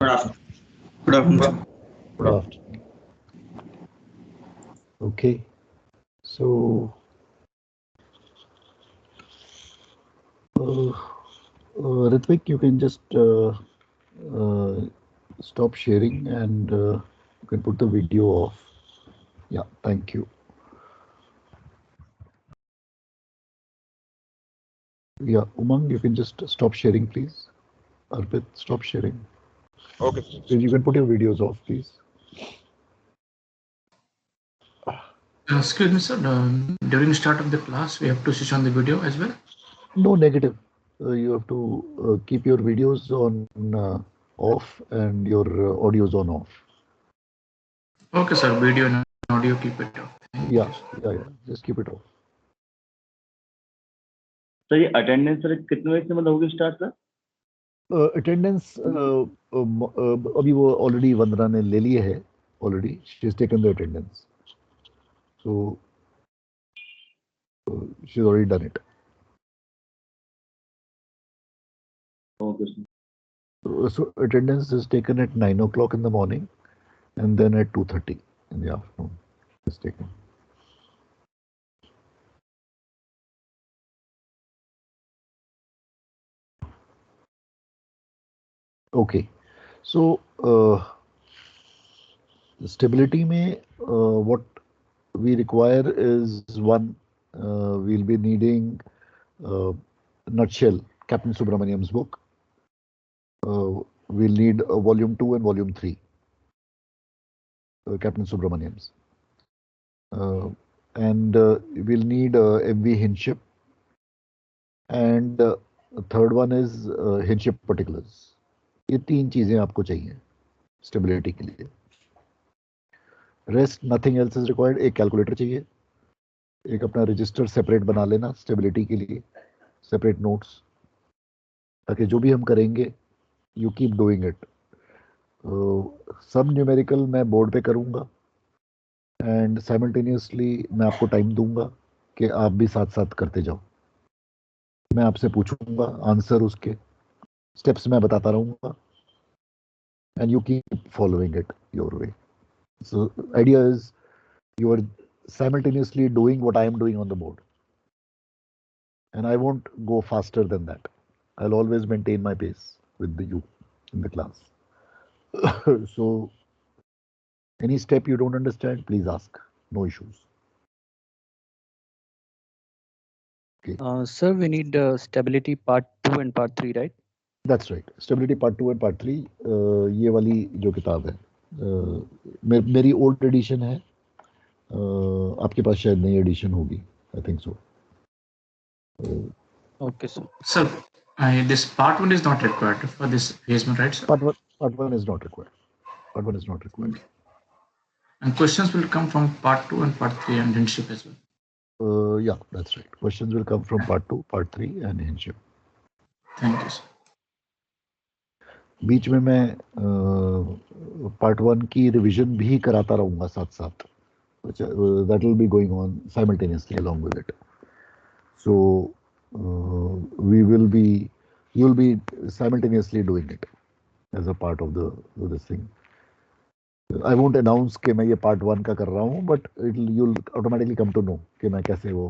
Good afternoon. Good afternoon. Good afternoon. Okay, so uh, Ritvik, you can just uh, stop sharing and you can put the video off. Yeah, thank you. Yeah, Umang, you can just stop sharing, please. Arpit, stop sharing. Okay. You can put your videos off, please. Excuse me, sir. During the start of the class, we have to switch on the video as well. No negative. You have to keep your videos on off and your audios on off. Okay, sir. Video and audio, keep it off. Thank you, sir. Yeah. Just keep it off. Sir ये attendance sir कितने बजे से मतलब होगी start sir? Attendance अभी वो already वंदना ने ले लिए है already she is taken the attendance so she is already done it okay sir. so attendance is taken at 9 o'clock in the morning and then at 2:30 in the afternoon is taken. Okay, so stability में what we require is one we'll be needing nutshell Captain Subramaniam's book. We'll need volume 2 and volume 3 Captain Subramaniam's and we'll need MV Hinship and third one is Hinship particulars. ये तीन चीजें आपको चाहिए stability के लिए. Rest nothing else is required. एक calculator चाहिए, एक अपना रजिस्टर सेपरेट बना लेना स्टेबिलिटी के लिए, सेपरेट नोट्स, ताकि जो भी हम करेंगे यू कीप डूइंग इट. सब न्यूमेरिकल मैं बोर्ड पे करूंगा एंड साइमल्टेनियसली मैं आपको टाइम दूंगा कि आप भी साथ साथ करते जाओ. मैं आपसे पूछूंगा आंसर, उसके स्टेप्स मैं बताता रहूंगा and you keep following it your way. So idea is you are simultaneously doing what I am doing on the board, and I won't go faster than that. I'll always maintain my pace with you in the class. So any step you don't understand, please ask. No issues. Okay. Sir, we need stability part 2 and part 3, right? That's right. Stability part 2 and part 3. ये वाली जो किताब है मेरी old addition है. आपके पास शायद नई एडिशन होगी. I think so. Okay, sir. Sir, this part 1 is not required for this basement, right, sir? Part one is not required. Part 1 is not required. And questions will come from part 2 and part 3 and Hinship as well. Yeah, that's right. Questions will come from part 2, part 3 and Hinship. Thank you, sir. बीच में मैं part 1 की revision भी कराता रहूंगा साथ साथ. That will be going on simultaneously along with it. So you'll be simultaneously doing it as a part of this thing. I won't announce कि मैं ये पार्ट 1 का कर रहा हूँ, but you'll automatically come to know कि मैं कैसे वो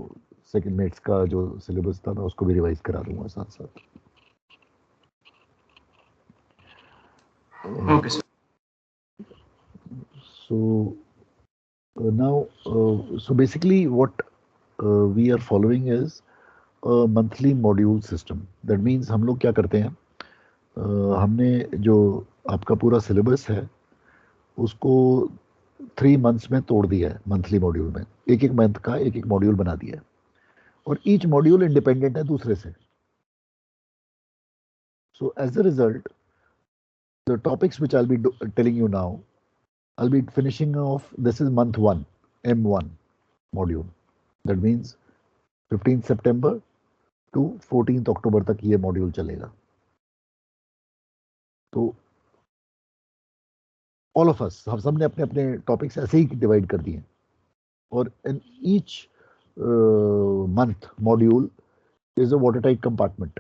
सेकंड मेट्स का जो सिलेबस था मैं उसको भी रिवाइज करा दूंगा साथ साथ. Okay, sir. So now, so basically what we are following is a monthly module system. That means हम लोग क्या करते हैं, हमने जो आपका पूरा सिलेबस है उसको 3 months में तोड़ दिया है. मंथली मॉड्यूल में एक एक मंथ का एक एक मॉड्यूल बना दिया है और ईच मॉड्यूल इंडिपेंडेंट है दूसरे से. So as a result, the topics which I'll be telling you now, I'll be finishing off. This is month 1, M1 module. That means 15th September to 14th October तक ये module चलेगा. तो all of us, हम सब ने अपने अपने topics ऐसे ही डिवाइड कर दिए और in each month module is a watertight compartment.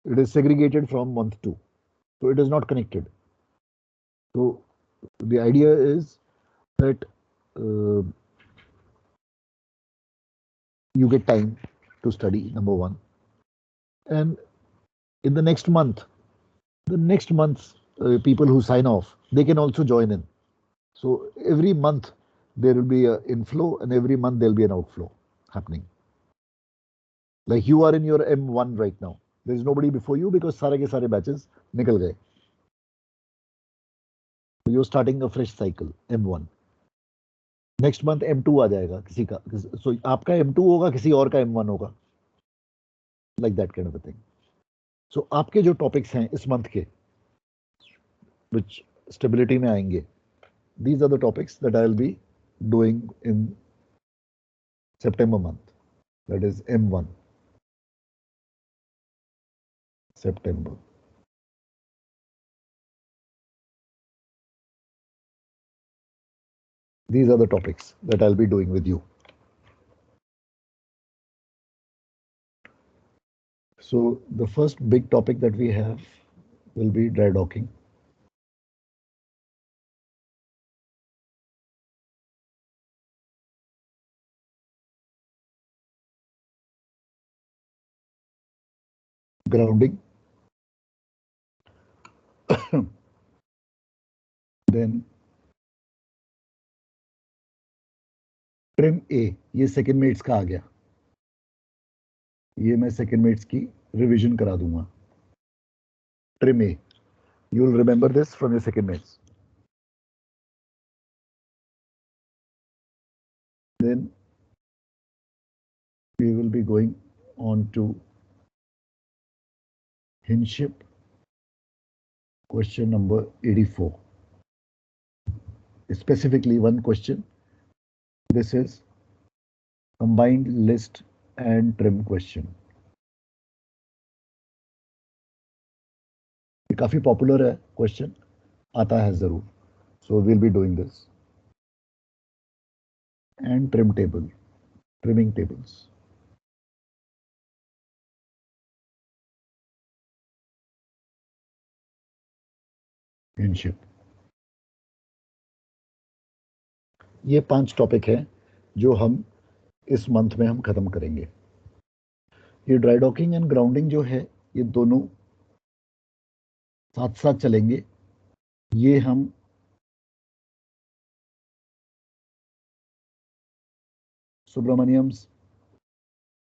It is segregated from month 2, so it is not connected. So the idea is that you get time to study, number one, and in the next month, people who sign off, they can also join in. So every month there will be an inflow, and every month there'll be an outflow happening. Like you are in your M1 right now. There is nobody before you because सारे के सारे batches निकल गए. So you're starting a fresh cycle, M1. Next month M2 आ जाएगा किसी का. So आपका M2 होगा, किसी और का M1 होगा. Like that kind of a thing. So आपके जो topics हैं इस month के, which stability में आएंगे, these are the topics that I'll be doing in September month. That is M1. September. These are the topics that I'll be doing with you. So the first big topic that we have will be dry docking. Grounding. Then trim A, ये second mates का आ गया. ये मैं second mates की revision करा दूंगा. Trim A. You will remember this from your second mates. Then we will be going on to Hinship, question number 84. Specifically one question. This is combined list and trim question. ये काफी popular है question, आता है जरूर. So we'll be doing this. And trim table, trimming tables. Kinship. ये 5 topic हैं जो हम इस मंथ में हम खत्म करेंगे. ये ड्राई डॉकिंग एंड ग्राउंडिंग जो है, ये दोनों साथ साथ चलेंगे. ये हम सुब्रमण्यम्स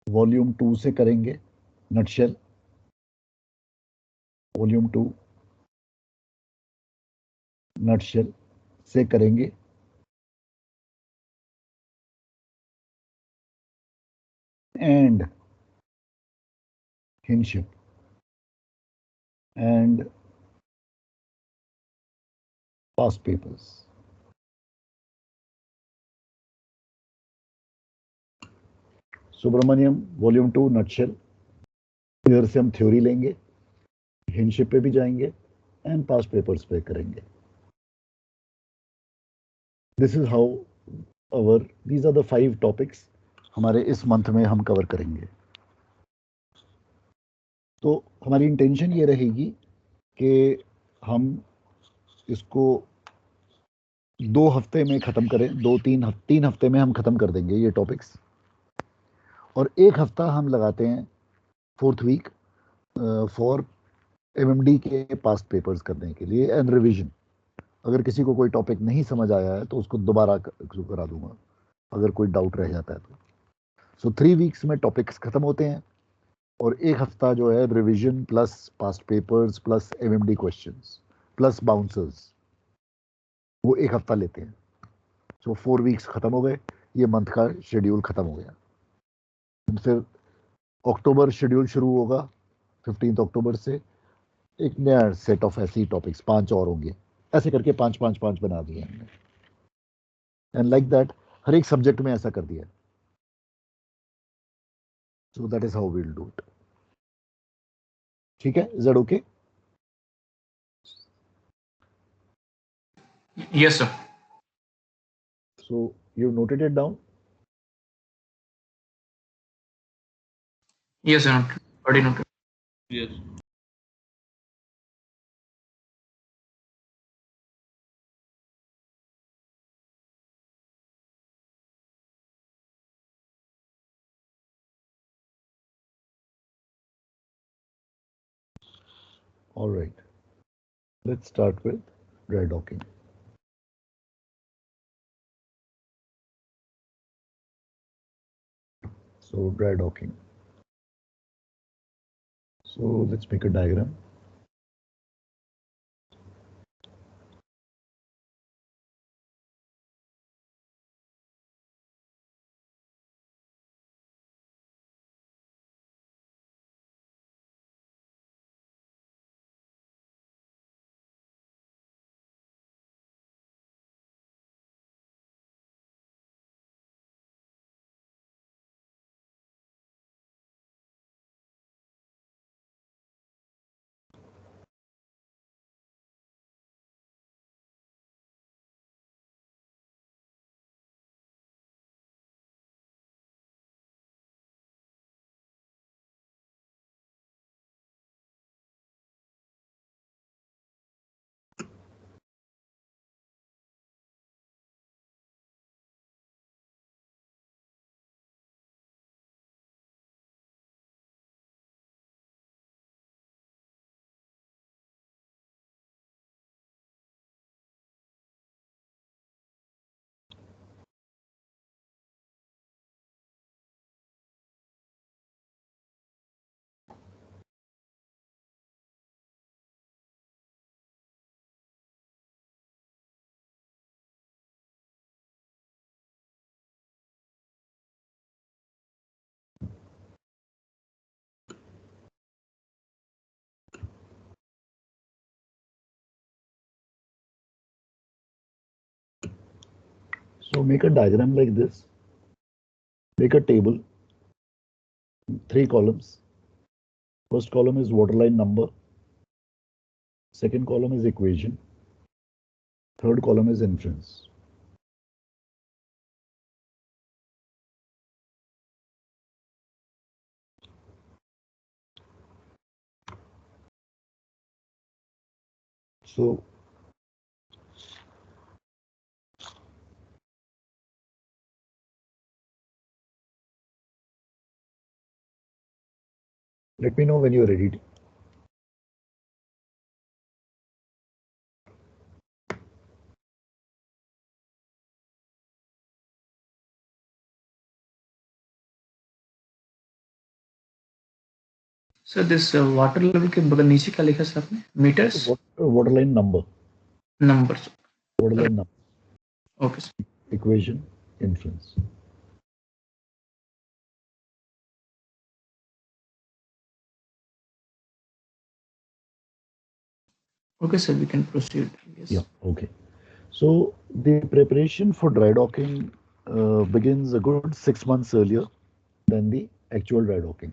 वॉल्यूम 2 से करेंगे. नटशेल वॉल्यूम 2 नटशेल से करेंगे. And kinship and past papers. Subramanyam volume 2 nutshell, इधर से हम थ्योरी लेंगे, हिंशिप पे भी जाएंगे एंड पास्ट पेपर्स पे करेंगे. This is how these are the 5 topics हमारे इस मंथ में हम कवर करेंगे. तो हमारी इंटेंशन ये रहेगी कि हम इसको 2 हफ्ते में खत्म करें. 3 हफ्ते में हम खत्म कर देंगे ये टॉपिक्स. और 1 हफ्ता हम लगाते हैं 4th वीक फॉर MMD के पास्ट पेपर्स करने के लिए एंड रिवीजन. अगर किसी को कोई टॉपिक नहीं समझ आया है तो उसको दोबारा करा दूंगा अगर कोई डाउट रह जाता है तो. सो 3 वीक्स में टॉपिक्स खत्म होते हैं और 1 हफ्ता जो है revision plus past papers plus MMD questions plus bouncers, वो 1 हफ्ता लेते हैं. सो 4 वीक्स खत्म हो गए. ये मंथ का शेड्यूल खत्म हो गया. फिर अक्टूबर शेड्यूल शुरू होगा 15 अक्टूबर से. एक नया सेट ऑफ ऐसी टॉपिक्स 5 और होंगे. ऐसे करके 5 बना दिए हमने. एंड लाइक दैट हर एक सब्जेक्ट में ऐसा कर दिया. So that is how we will do it. ठीक है, is that okay? Yes, sir. So you noted it down? Yes, sir. Already noted. Yes. All right. Let's start with dry docking. So dry docking. So let's make a diagram. So make a diagram like this. Make a table, 3 columns. First column is waterline number. Second column is equation. Third column is inference. So let me know when you're ready. So this water level के बगल नीचे क्या लिखा sir आपने? Meters? Waterline number. Numbers. Waterline number. Okay. Sir. Equation, inference. Okay, sir. We can proceed. Yes. Yeah. Okay. So the preparation for dry docking begins a good 6 months earlier than the actual dry docking.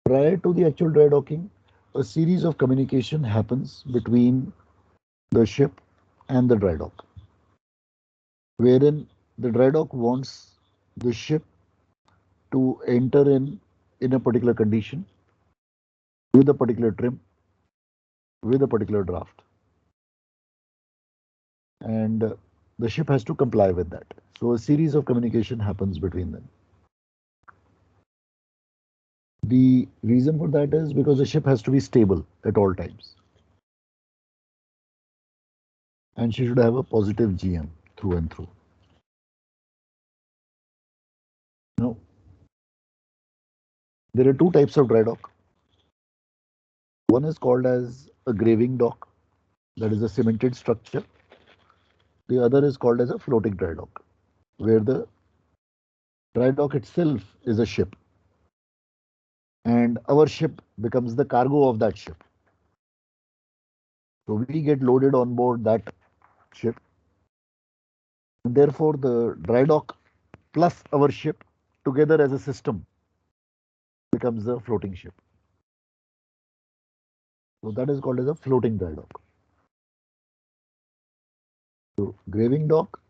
Prior to the actual dry docking, a series of communication happens between the ship and the dry dock, wherein the dry dock wants the ship to enter in a particular condition with a particular trim, with a particular draft, and the ship has to comply with that. So a series of communication happens between them. The reason for that is because the ship has to be stable at all times. And she should have a positive GM through and through. Now, there are 2 types of dry dock. One is called as a graving dock, that is a cemented structure. The other is called as a floating dry dock, where the dry dock itself is a ship. And our ship becomes the cargo of that ship. So we get loaded on board that ship. And therefore, the dry dock plus our ship together as a system becomes a floating ship. So that is called as a floating dry dock. So graving dock,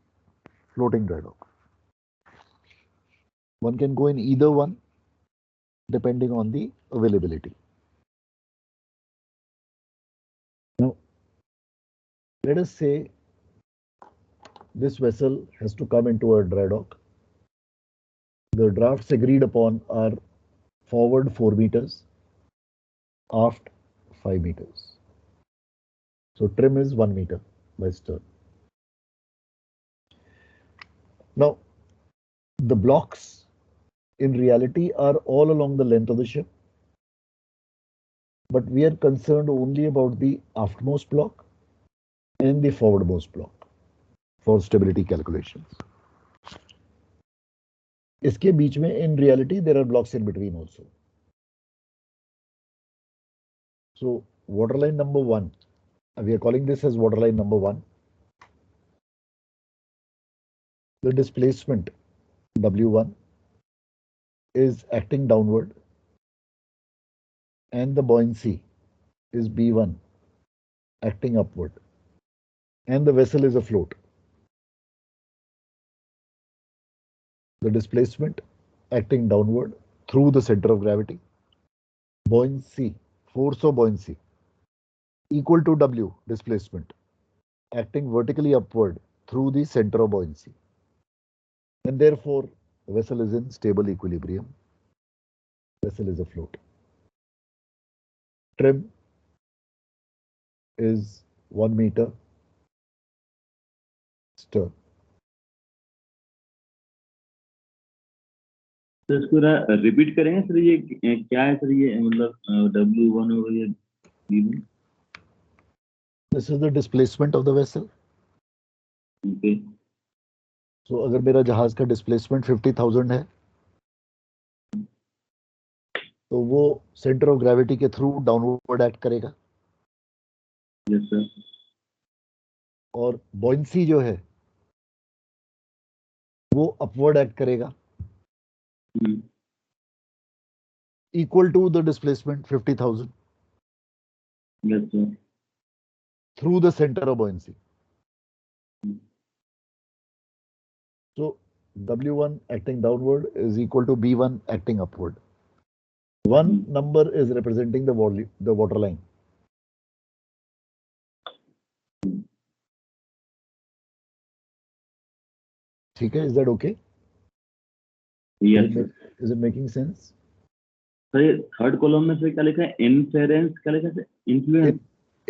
floating dry dock. One can go in either one depending on the availability. Now, let us say this vessel has to come into a dry dock The drafts agreed upon are forward 4 meters, aft 5 meters. So trim is 1 meter by stern. Now, the blocks in reality are all along the length of the ship, but we are concerned only about the aftmost block and the forwardmost block for stability calculations. इसके बीच में in reality there are blocks in between also. So waterline number 1, we are calling this as waterline number 1. The displacement W1 is acting downward and the buoyancy is B1 acting upward and the vessel is afloat. The displacement acting downward through the center of gravity, buoyancy, force of buoyancy equal to W displacement acting vertically upward through the center of buoyancy, and therefore the vessel is in stable equilibrium. Vessel is afloat. Trim is 1 meter stern. तो इसको repeat करेंगे sir, ये क्या है sir, ये मतलब W1 और ये B1? This is the displacement of the vessel. Okay. So अगर मेरा जहाज का डिस्प्लेसमेंट 50,000 है तो वो सेंटर ऑफ ग्रेविटी के थ्रू डाउनवर्ड एक्ट करेगा. Yes sir. और बॉयंसी जो है वो अपवर्ड एक्ट करेगा equal to the displacement 50,000 yes sir. through the center of buoyancy. So W1 acting downward is equal to B1 acting upward. One number is representing the water line. ठीक है, is that okay? Yes sir. Is it making sense? Sir ये third column में से क्या लिखा है, inference क्या लिखा है, influence,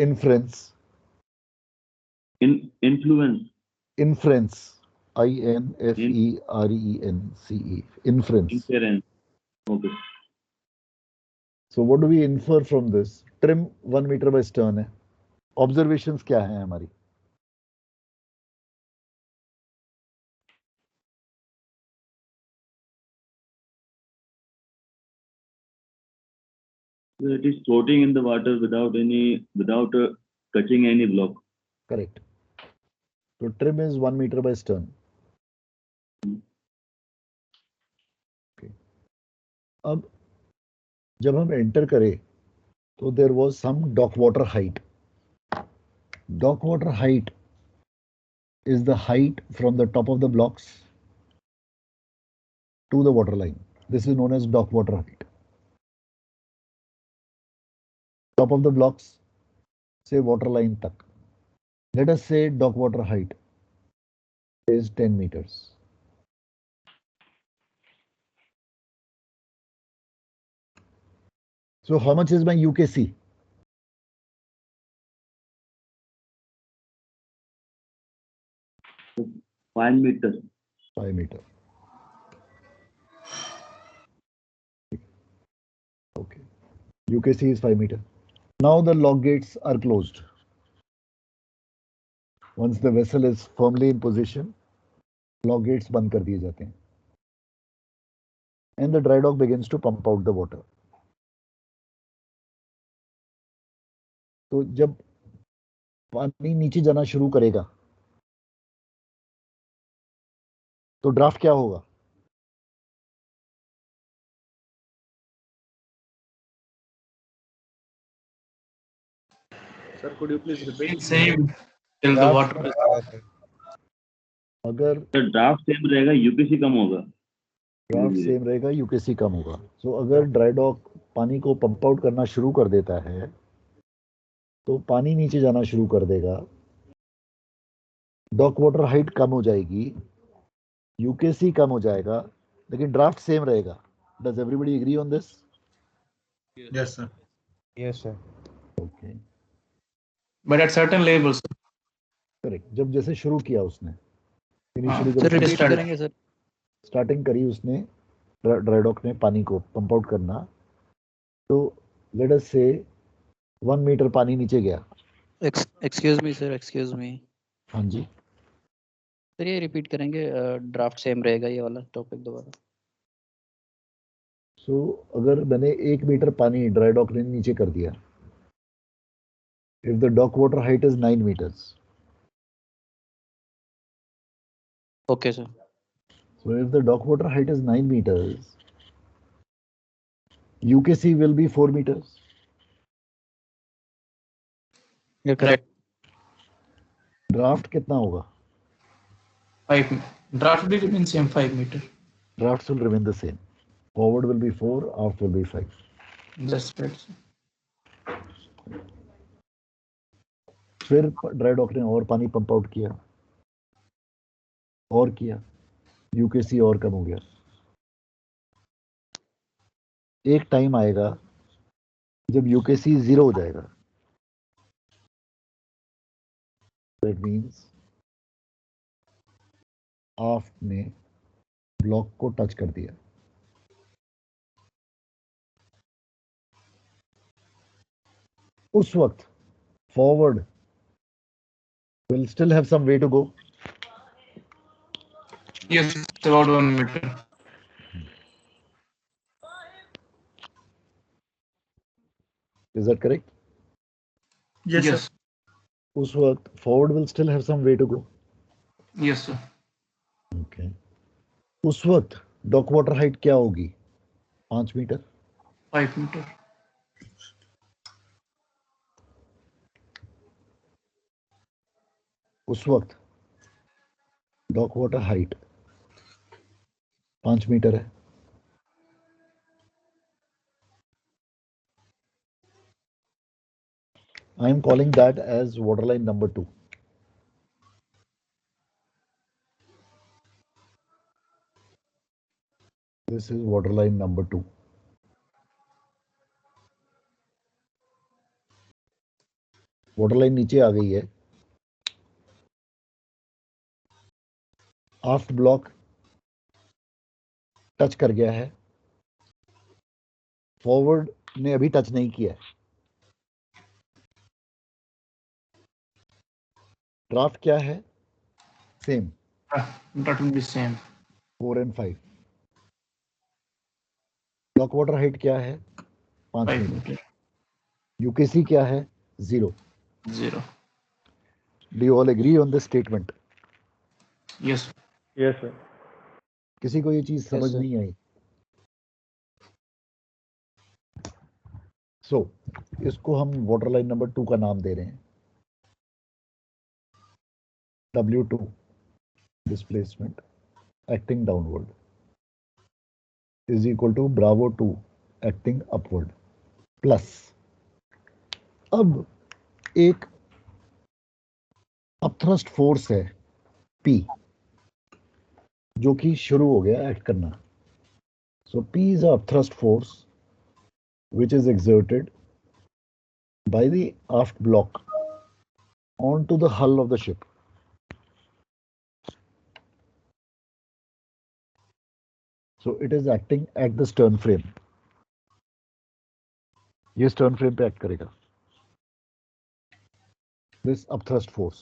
Inference. Influence, Inference. INFERENCE. Inference. Inference. Okay. So what do we infer from this? Trim 1 meter by stern है. Observations क्या हैं हमारी? It is floating in the water without touching any block. Correct. So trim is 1 meter by stern. Okay. अब जब हम enter करें तो there was some dock water height. Dock water height is the height from the top of the blocks to the water line. This is known as dock water height. Top of the blocks say water line tak. Let us say dock water height is 10 meters. So how much is my UKC? Five meters. 5 meter. Okay. UKC is 5 meter. Now the log gates are closed. Once the vessel is firmly in position, log gates बंद कर दिए जाते हैं. And the dry dock begins to pump out the water. तो जब पानी नीचे जाना शुरू करेगा तो ड्राफ्ट क्या होगा? Sir, could you please repeat? Same till the water is. अगर ड्राफ्ट सेम रहेगा, यूपीसी कम होगा. ड्राफ्ट सेम रहेगा, यूकेसी कम होगा. सो अगर ड्राई डॉक पानी को पंप आउट करना शुरू कर देता है तो पानी नीचे जाना शुरू कर देगा, डॉक वाटर हाइट कम हो जाएगी, यूकेसी कम हो जाएगा, लेकिन ड्राफ्ट सेम रहेगा. Does everybody agree on this? Yes, sir. Yes, sir. Okay, But at certain levels. Correct. जब जैसे शुरू किया उसने हाँ, इनिशियली, सर जब रिपीट start- करेंगे सर? स्टार्टिंग करी उसने ड्राईडॉक ने पानी को पंप आउट करना, तो लेट अस से 1 मीटर पानी नीचे गया. Excuse me sir, excuse me हाँ जी. सर, ये रिपीट करेंगे? ड्राफ्ट सेम रहेगा ये वाला टॉपिक दोबारा? सो अगर मैंने 1 मीटर पानी ड्राईडॉक ने नीचे कर दिया, if the dock water height is 9 meters, okay sir. so if the dock water height is 9 meters, UKC will be 4 meters. ये करेक्ट. ड्राफ्ट कितना होगा? 5. Draft will remain same 5 meter. Drafts will remain the same. Forward will be 4, aft will be 5. That's right. sir. फिर ड्राईडॉक ने और पानी pump out किया और किया, यूकेसी और कम हो गया. एक टाइम आएगा जब यूकेसी 0 हो जाएगा. दैट मींस आफ्ट ने ब्लॉक को टच कर दिया. उस वक्त forward will still have some way to go. Yes, it's about 1 meter. Is that correct? Yes, sir. उस वक्त forward will still have some way to go. Yes, sir. Okay. उस वक्त डॉक वाटर हाइट क्या होगी? 5 metre. 5 meter. उस वक्त dock water height 5 metre है. I am calling that as waterline number 2. This is waterline number 2. Waterline नीचे आ गई है. आफ्ट ब्लॉक टच कर गया है, फॉरवर्ड ने अभी टच नहीं किया है. ड्राफ्ट क्या है? Same, That will be same. 4 and 5. Dock water height क्या है? 5 5 मीटर. meter. यूकेसी क्या है? 0. 0. Do you all agree on this statement? Yes. Yes, sir. किसी को ये चीज समझ sir. नहीं आई? सो इसको हम वाटरलाइन नंबर 2 का नाम दे रहे हैं. W2 displacement acting downward is equal to Bravo 2 acting upward plus. अब एक अपथ्रस्ट फोर्स है P जो कि शुरू हो गया एक्ट करना. सो P is a upthrust force which is exerted by the aft block onto the hull of the ship. So it is acting at the stern frame. ये stern frame पे act करेगा. This upthrust force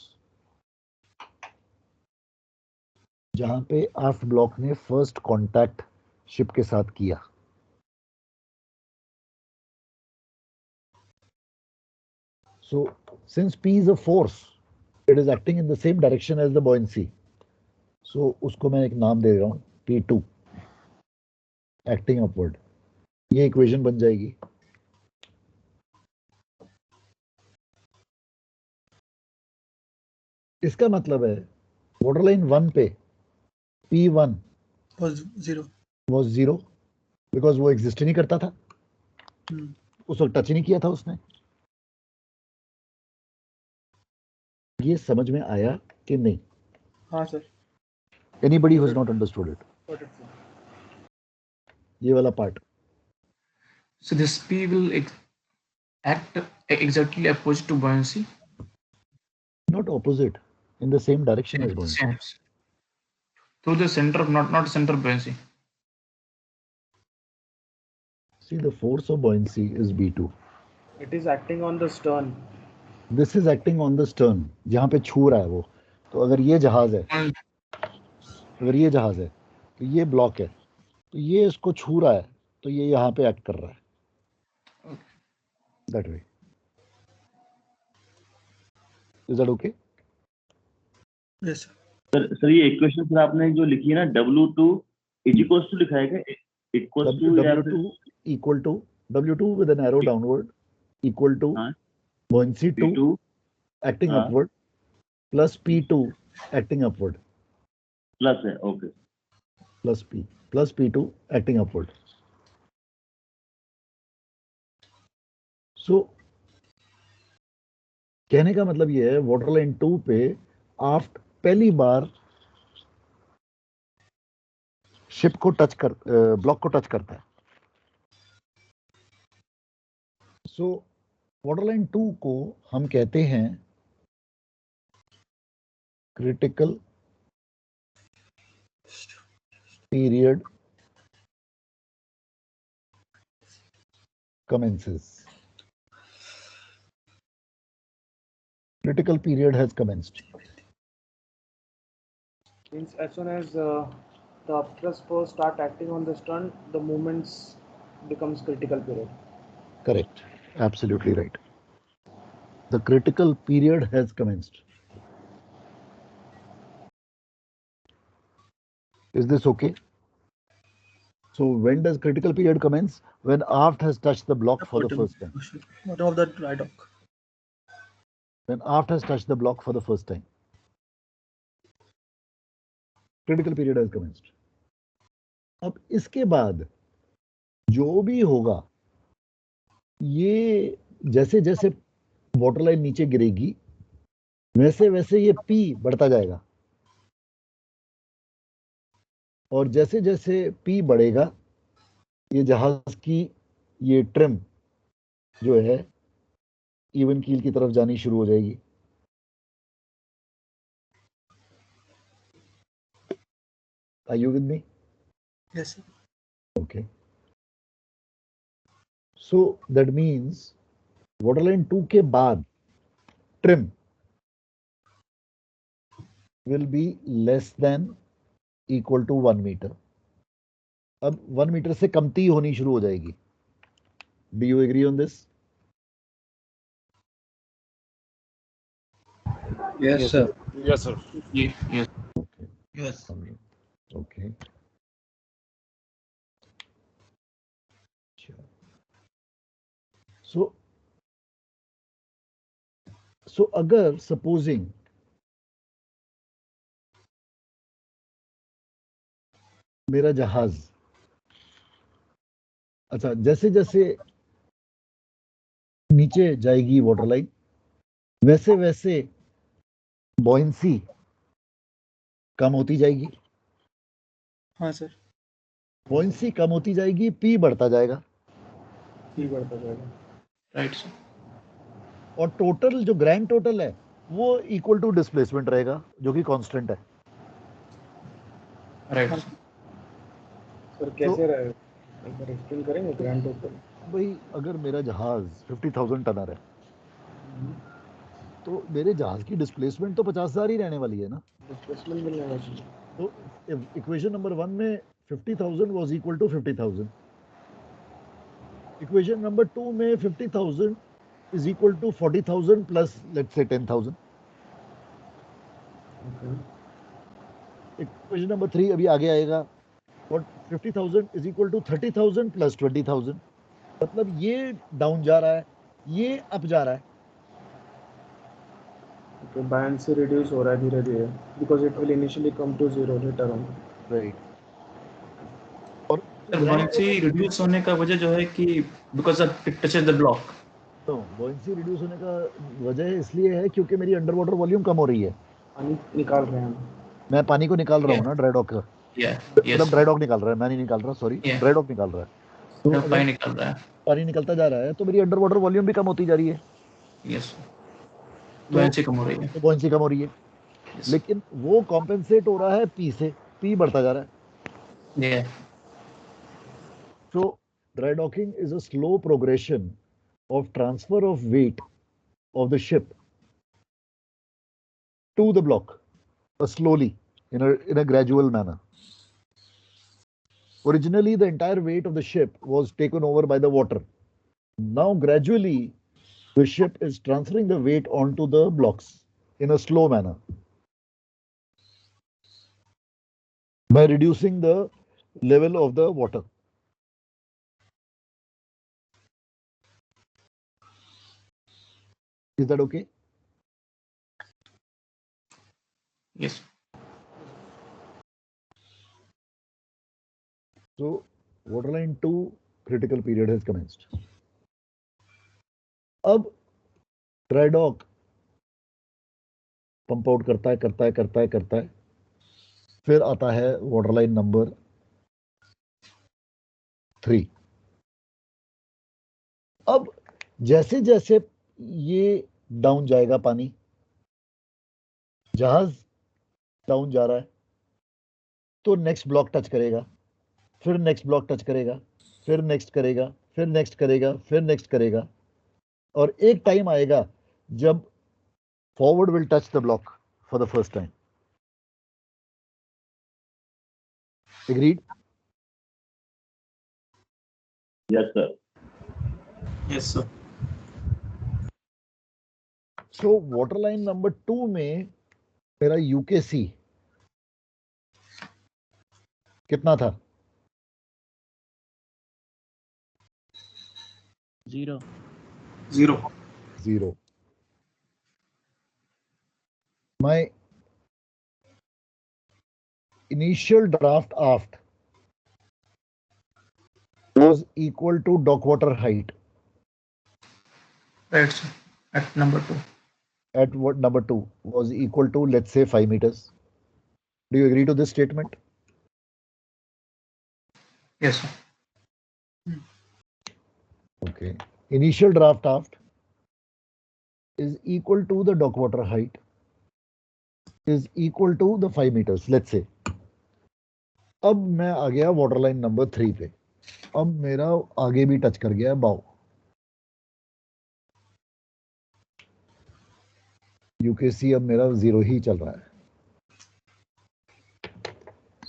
जहां पे aft block ने first contact ship के साथ किया. So since P is a force, it is acting in the same direction as the buoyancy. So उसको मैं एक नाम दे रहा हूं P2 acting upward. ये इक्वेशन बन जाएगी. इसका मतलब है वाटरलाइन 1 पे P1 was 0. was 0 because वो एग्जिस्ट ही नहीं करता था. उस वक्त टच ही नहीं किया था उसने. ये समझ में आया कि नहीं? हाँ sir. Anybody who has not understood it? Got it, sir. ये वाला part. So this P will act exactly opposite to buoyancy. Not opposite, in the same direction as buoyancy. Same. Through the center of not center of buoyancy. See, the force of buoyancy is B2. It is acting on the stern. This is acting on the stern, जहाँ पे छू रहा है वो। तो अगर ये जहाज है, तो ये ब्लॉक है, तो ये इसको छू रहा है, तो ये यहाँ पे एक्ट कर रहा है। That way. Is that okay? Yes. Sir ये इक्वेशन सर आपने जो लिखी है ना W2 इज इक्वल्स टू लिखा है क्या? Equals to W2 equal to W2 with an arrow downward equal to buoyancy 2 acting upward plus P2 acting upward. Plus है, okay, plus P2 acting upward. So कहने का मतलब ये है वाटर लाइन 2 पे आफ्ट पहली बार शिप को ब्लॉक को टच करता है। सो वाटर लाइन 2 को हम कहते हैं critical period commences. Critical period has commenced. Means as soon as the upthrust force start acting on the stern, the movements becomes critical period. Correct. Absolutely right. The critical period has commenced. Is this okay? So when does critical period commence? When aft has touched the block for the first time. Bottom of the dry dock. When aft has touched the block for the first time. Critical period has commenced. अब इसके बाद जो भी होगा, ये जैसे जैसे water line नीचे गिरेगी वैसे वैसे ये P बढ़ता जाएगा, और जैसे जैसे P बढ़ेगा ये जहाज की ये ट्रिम जो है इवन कील की तरफ जानी शुरू हो जाएगी। Are you with me? Yes, sir. Okay. So that means waterline 2 के बाद trim will be less than equal to 1 meter. अब 1 मीटर से कमती होनी शुरू हो जाएगी। Do you agree on this? Yes, sir. Yes, sir. Yes. Okay. Yes. Okay. Sure. So अगर supposing मेरा जहाज, अच्छा, जैसे जैसे नीचे जाएगी वाटर लाइन वैसे वैसे बॉयंसी कम होती जाएगी। हाँ सर। बॉयंसी कम होती जाएगी, P बढ़ता जाएगा। P बढ़ता जाएगा। Right sir. और टोटल जो ग्रैंड टोटल है वो इक्वल टू डिस्प्लेसमेंट रहेगा जो कि कांस्टेंट है। राइट सर कैसे रहेगा, एक बार एक्सप्लेन करेंगे ग्रैंड टोटल? भाई अगर मेरा जहाज 50,000 टनर है तो मेरे जहाज की डिस्प्लेसमेंट तो 50,000 ही रहने वाली है ना। डिस्प्लेसमेंट मिलने वाली है। तो इक्वेशन नंबर 1 में 50,000 was equal to 50,000। Equation number 2 में 50,000 is equal to 40,000 plus let's say 10,000। Equation number 3 अभी आगे आएगा, और 50,000 इज इक्वल टू 30,000 प्लस 20,000। मतलब ये डाउन जा रहा है, ये अप जा रहा है। buoyancy reduce हो रहा है धीरे धीरे because it will initially come to zero later on. Right. और buoyancy reduce होने का वजह जो है कि because of it touches the block. तो buoyancy reduce होने का वजह इसलिए है क्योंकि मेरी अंडर वाटर वॉल्यूम कम हो रही है। पानी निकाल रहे हैं हम। मैं पानी को निकाल रहा हूँ ना ड्राई डॉक का। Yeah. मतलब Yes. ड्राई डॉक निकाल रहा है, मैं नहीं निकाल रहा, सॉरी, Yeah. ड्राई डॉक निकाल रहा है, तो No, अगर पानी निकल रहा है. पानी निकलता जा रहा है तो मेरी अंडर वाटर वॉल्यूम भी कम होती जा रही है, Yes. तो buoyancy कम हो रही है. तो buoyancy कम हो रही है, Yes. लेकिन वो कॉम्पेंसेट हो रहा है पी से, पी बढ़ता जा रहा है. Yeah. So dry docking is a slow progression of transfer of weight of the ship to the block, slowly, in a gradual manner. Originally, the entire weight of the ship was taken over by the water. Now, gradually, the ship is transferring the weight onto the blocks in a slow manner by reducing the level of the water. Is that okay? Yes. So, waterline 2 critical period has commenced. अब dry dock pump out करता है, फिर आता है waterline number 3. अब जैसे जैसे ये डाउन जाएगा, पानी, जहाज डाउन जा रहा है, तो नेक्स्ट ब्लॉक टच करेगा, फिर नेक्स्ट ब्लॉक टच करेगा, फिर नेक्स्ट करेगा, फिर नेक्स्ट करेगा, फिर नेक्स्ट करेगा, और एक टाइम आएगा जब forward will touch the block for the first time. Agreed? Yes, sir. Yes, sir. So waterline number 2 में मेरा UKC कितना था? 0. 0. My initial draft aft was equal to dock water height. Right, sir. At number 2. At what number 2 was equal to, let's say, 5 meters. Do you agree to this statement? Yes, sir. Okay. Initial draft aft is equal to the dock water height is equal to the 5 meters, let's say. अब मैं आ गया waterline number 3 पे. अब मेरा आगे भी touch कर गया बाव. यूकेसी अब मेरा 0 ही चल रहा है.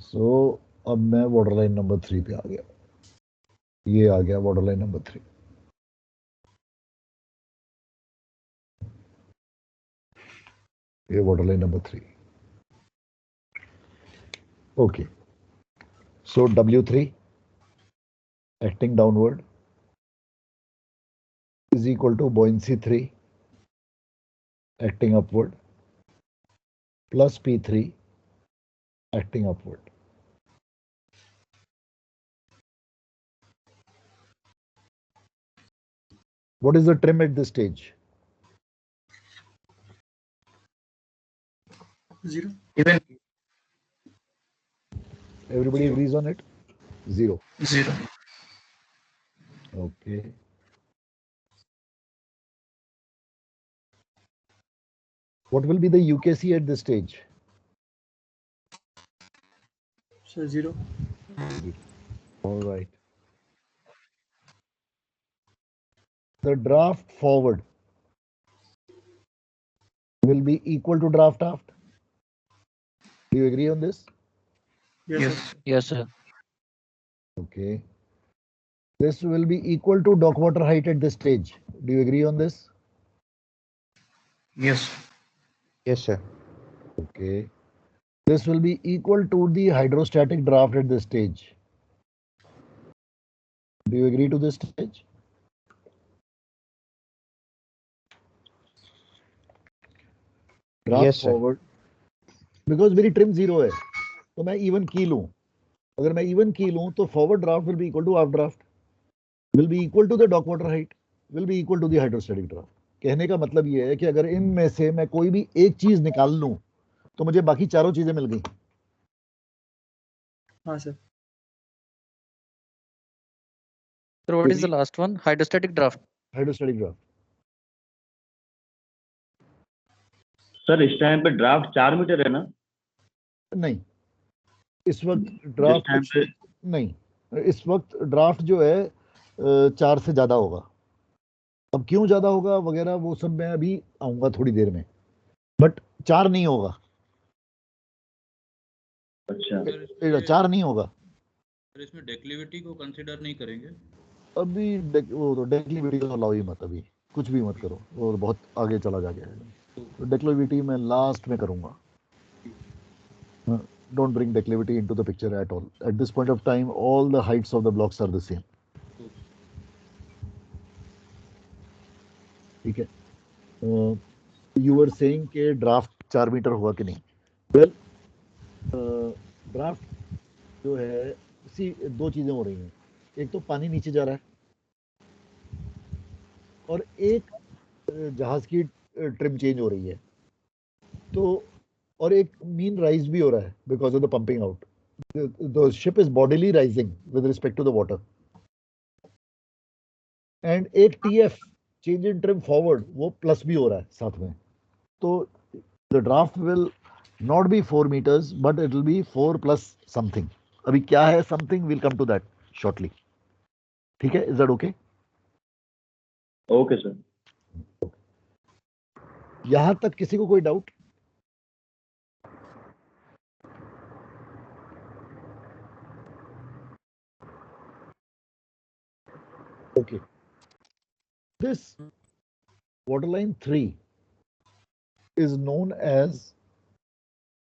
सो अब मैं वाटरलाइन नंबर 3 पे आ गया. ये आ गया वाटरलाइन नंबर 3. ये waterline number 3. Okay. So W3 acting downward is equal to buoyancy 3 acting upward plus P3 acting upward. What is the trim at this stage? 0. Even Everybody agrees on it? 0. 0. Okay. What will be the UKC at this stage? So 0. All right. The draft forward will be equal to draft aft. Do you agree on this? Yes. Yes, sir. Okay. This will be equal to dock water height at this stage. Do you agree on this? Yes. Yes, sir. Okay. This will be equal to the hydrostatic draft at this stage. Do you agree to this stage? Draft Yes, sir. forward. Because मेरी trim 0 है, तो मैं even keel हूँ. अगर मैं even keel हूँ, तो forward draft will be equal to aft draft, will be equal to the dock water height, will be equal to the hydrostatic draft. कहने का मतलब ये है कि अगर इनमें से मैं कोई भी एक चीज निकाल लूं, तो मुझे बाकी चारों चीजें मिल गई. हाँ sir. So what is the last one? Hydrostatic draft. Hydrostatic draft. Sir इस टाइम पे ड्राफ्ट 4 मीटर है ना? नहीं, इस वक्त जिस ड्राफ्ट टाइम पे नहीं, इस वक्त ड्राफ्ट जो है 4 से ज्यादा होगा. अब क्यों ज्यादा होगा वगैरह वो सब मैं अभी आऊंगा थोड़ी देर में, बट 4 नहीं होगा. अच्छा, सर 4 नहीं होगा इसमें डेक्लिविटी को कंसीडर नहीं करेंगे. अभी. वो तो डेक्लिविटी का लाओ ही मत, अभी कुछ भी मत करो, वो बहुत आगे चला जाएगा. तो डेक्लिविटी मैं लास्ट में करूंगा. Don't bring declivity into the picture at all. At this point of time, all the heights of the blocks are the same. ठीक है. You were saying कि ड्राफ्ट 4 मीटर हुआ कि नहीं. वेल, ड्राफ्ट जो है, दो चीजें हो रही हैं. एक तो पानी नीचे जा रहा है, और एक जहाज की ट्रिम चेंज हो रही है. तो और एक मीन राइज भी हो रहा है because of the pumping out. The ship is bodily rising with respect to the water. And एक TF change in trim forward वो प्लस भी हो रहा है साथ में. तो the draft will not be 4 meters but it will be 4 plus something. अभी क्या है something, will come to that shortly. ठीक है, is that okay? Okay sir. यहां तक किसी को कोई doubt? Okay. This waterline 3 is known as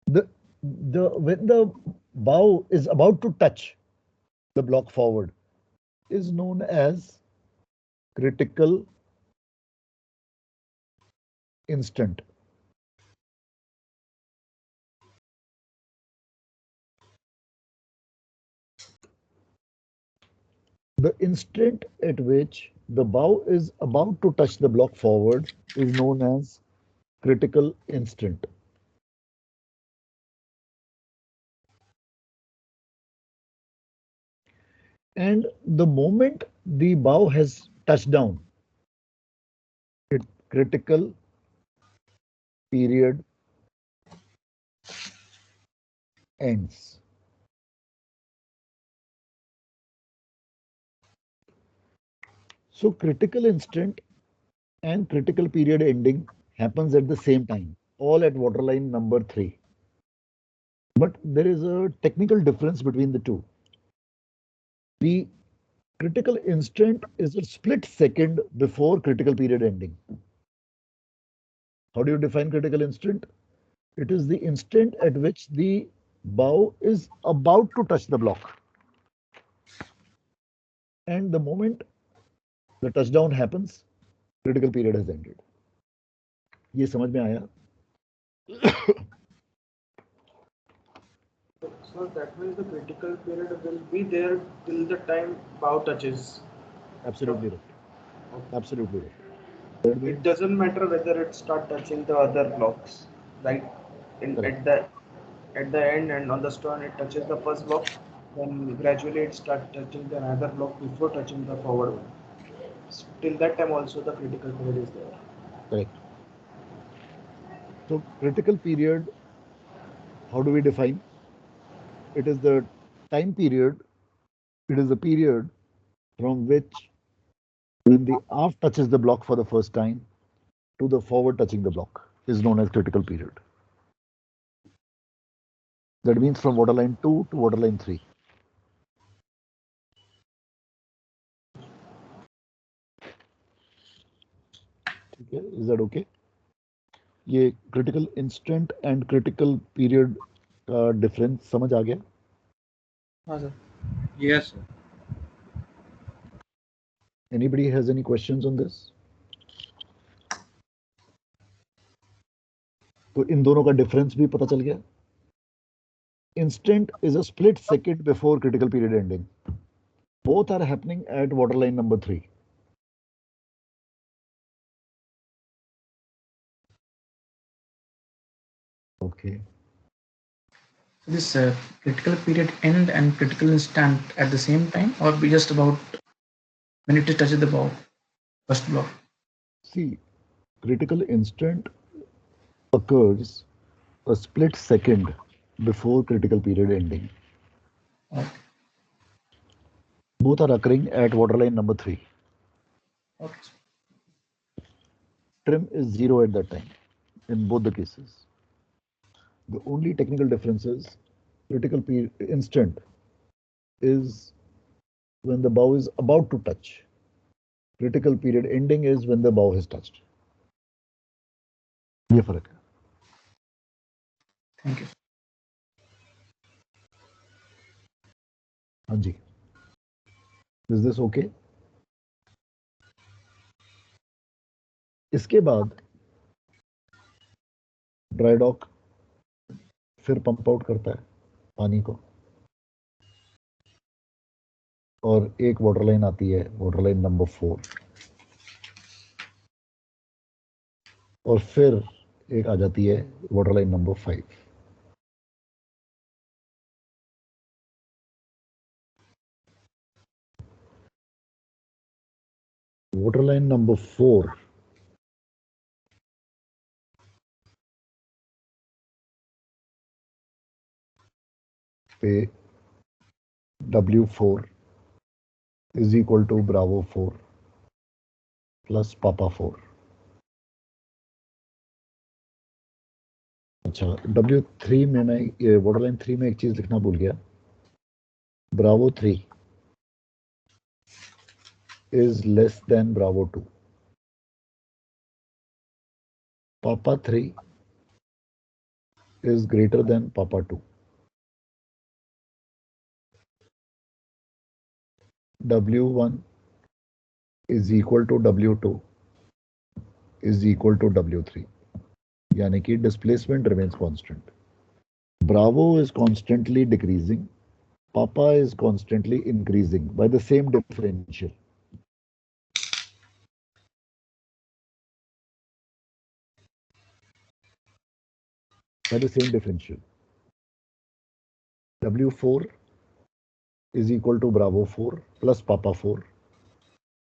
when the bow is about to touch the block forward is known as critical instant. The instant at which the bow is about to touch the block forward is known as critical instant. And the moment the bow has touched down, critical period ends. So critical instant and critical period ending happens at the same time, all at waterline number 3. But there is a technical difference between the two. The critical instant is a split second before critical period ending. How do you define critical instant? It is the instant at which the bow is about to touch the block. And the moment the touchdown happens, critical period has ended. ये समझ में आया? So that means the critical period will be there till the time bow touches. Absolutely right. Absolutely right. That It means doesn't matter whether it start touching the other blocks, right? correct. At the end and on the stern it touches the first block, then gradually it starts touching the another block before touching the forward one. Till that time also the critical period is there. Correct. So critical period, how do we define? It is the time period, it is the period from which when the aft touches the block for the first time to the forward touching the block is known as critical period. That means from waterline 2 to waterline 3. ठीक है, is that okay? ये critical instant and critical period का difference समझ आ गया? हाँ sir. Yes, sir. Anybody has any questions on this? तो इन दोनों का difference भी पता चल गया? Instant is a split second before critical period ending. Both are happening at waterline number 3. Okay. this critical period end and critical instant at the same time, or be just about when it touches the first block? See, critical instant occurs a split second before critical period ending. Okay. Both are occurring at waterline number 3. Okay. Trim is 0 at that time in both the cases. The only technical difference is critical instant is when the bow is about to touch. Critical period ending is when the bow has touched. ये फर्क है. Thank you. हाँ जी. Is this okay? इसके बाद dry dock फिर pump out करता है पानी को और एक वाटर लाइन आती है, वाटर लाइन नंबर 4, और फिर एक आ जाती है water line number 5. Water line number 4 पे W4 is equal to Bravo 4 plus Papa 4. अच्छा, W3 में मैं वाटर लाइन 3 में एक चीज लिखना भूल गया. Bravo 3 is less than Bravo 2. Papa 3 is greater than Papa 2. W1 is equal to W2 is equal to W3. यानी कि displacement remains constant. Bravo is constantly decreasing. Papa is constantly increasing by the same differential. By the same differential. W4 is equal to Bravo 4 plus Papa 4.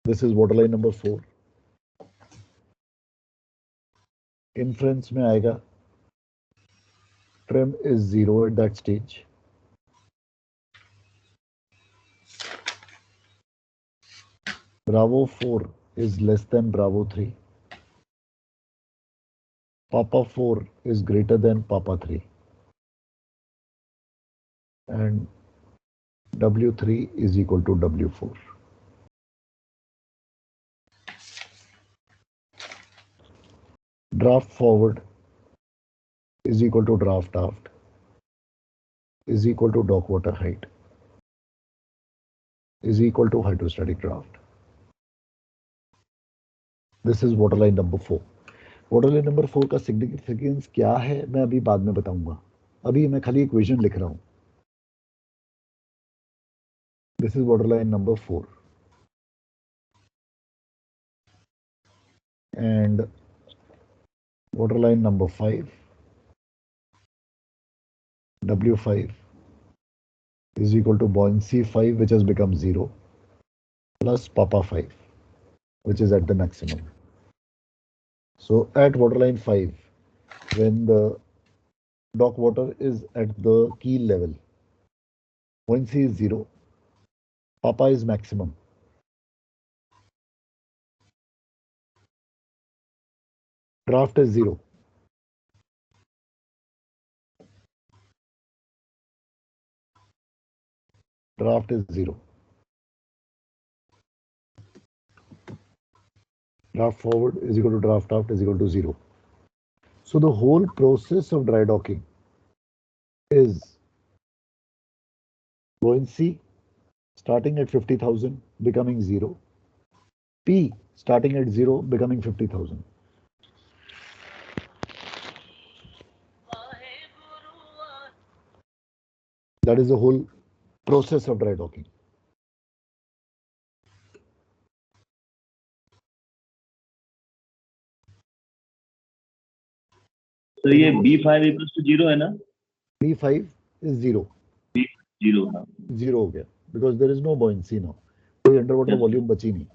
This is waterline number 4. Inference में आएगा. Trim is 0 at that stage. Bravo 4 is less than Bravo 3. Papa 4 is greater than Papa 3. And W3 is equal to W4. Draft forward is equal to draft aft is equal to dock water height is equal to hydrostatic draft. This is waterline number 4. Waterline number 4 का significance क्या है मैं अभी बाद में बताऊंगा. अभी मैं खाली इक्वेशन लिख रहा हूं. This is waterline number 4. And waterline number 5, W5 is equal to buoyancy 5, which has become 0, plus Papa 5, which is at the maximum. So at waterline 5, when the dock water is at the keel level, buoyancy is 0, Papa is maximum. Draft is 0. Draft is 0. Draft forward is equal to draft aft is equal to 0. So the whole process of dry docking is buoyancy starting at 50,000 becoming 0, P starting at 0 becoming 50,000. That is the whole process of dry docking. तो ये B5 equals to 0 है ना? B5 is zero. Zero हाँ Zero हो गया because there is no buoyancy now. कोई underwater Yes. volume बची नहीं.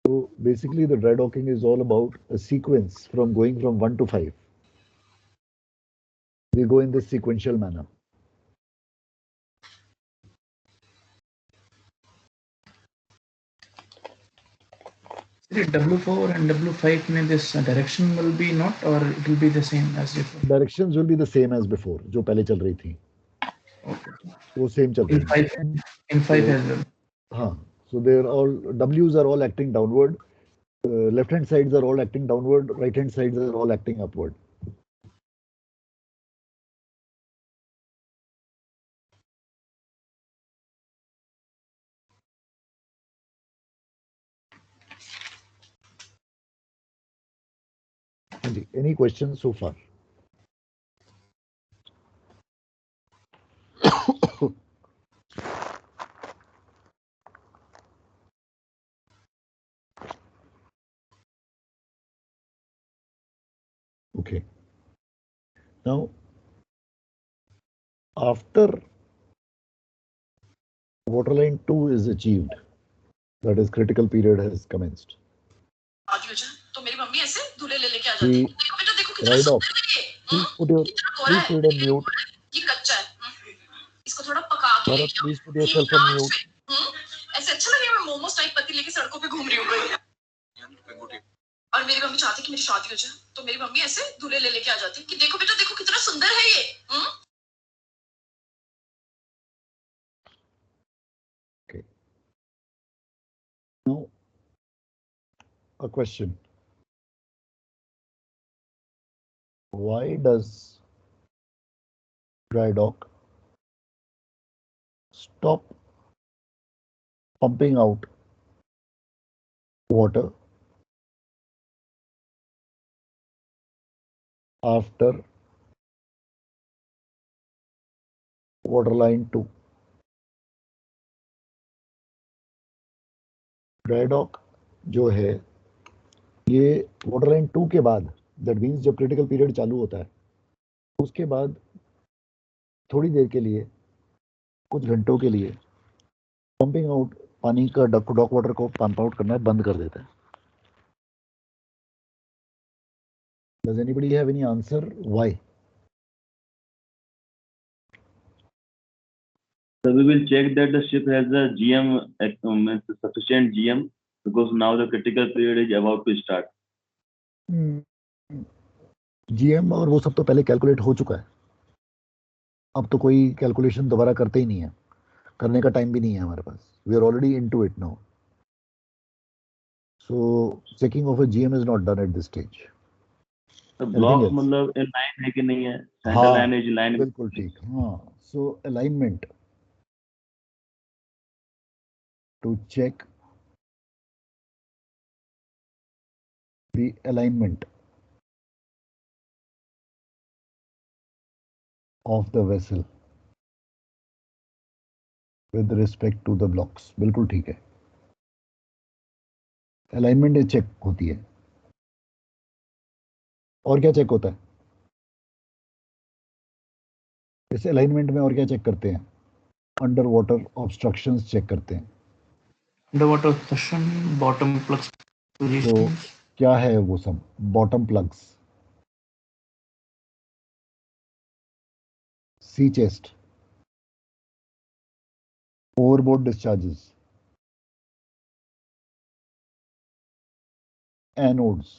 So basically the dry docking is all about a sequence from going from 1 to 5. We go in this sequential manner. W4 and W5 में this direction will be not, or it will be the same as before? Directions will be the same as before, जो पहले चल रही थी. Okay. वो same चल In रही हैं. 5, in 5 as well. हाँ. So they're all W's are all acting downward. Left hand sides are all acting downward. Right hand sides are all acting upward. Any questions so far? Okay. Now, after waterline 2 is achieved, that is critical period has commenced. तो मेरी mummy ऐसे दूल्हे ले लेके आ The जाती है। देखो बेटा देखो कितना dry dock. सुंदर है ये। Please put your कितना गोरा है। it on mute. ये कच्चा है। इसको थोड़ा पका के Bharat, लेके आओ। please put yourself on mute. ऐसे अच्छा लगेगा मैं मोमोज टाइप पत्ती लेके सड़कों पे घूम रही हूँ कोई। और मेरी मम्मी चाहती है कि मेरी शादी हो जाए तो मेरी मम्मी ऐसे दूल्हे ले लेके आ जाती है कि देखो बेटा देखो कितना सुंदर है ये। Okay. Now, a question. Why does dry dock stop pumping out water after waterline 2? Dry dock जो है ये वाटरलाइन 2 के बाद, दैट मीन्स जब क्रिटिकल पीरियड चालू होता है उसके बाद थोड़ी देर के लिए, कुछ घंटों के लिए पंपिंग आउट, पानी का डॉक वाटर को पंप आउट करना बंद कर देता है. Does anybody have any answer why? So we will check that the ship has a GM, sufficient GM, because now the critical period is about to start. GM और वो सब तो पहले कैलकुलेट हो चुका है. अब तो कोई कैलकुलेशन दोबारा करते ही नहीं है, करने का टाइम भी नहीं है हमारे पास. We are already into it now. So checking of a GM is not done at this stage. तो ब्लॉक मतलब लाइन है कि नहीं है, सेंटर लाइन इज लाइन. बिल्कुल ठीक. हाँ, so alignment, to check the alignment of the vessel with respect to the blocks. बिल्कुल ठीक है. अलाइनमेंट चेक होती है. और क्या चेक होता है इस अलाइनमेंट में? और क्या चेक करते हैं? अंडर वाटर ऑब्स्ट्रक्शंस चेक करते हैं. Underwater obstruction, bottom plugs position. तो क्या है वो सब? Bottom plugs, sea chest, overboard discharges, anodes,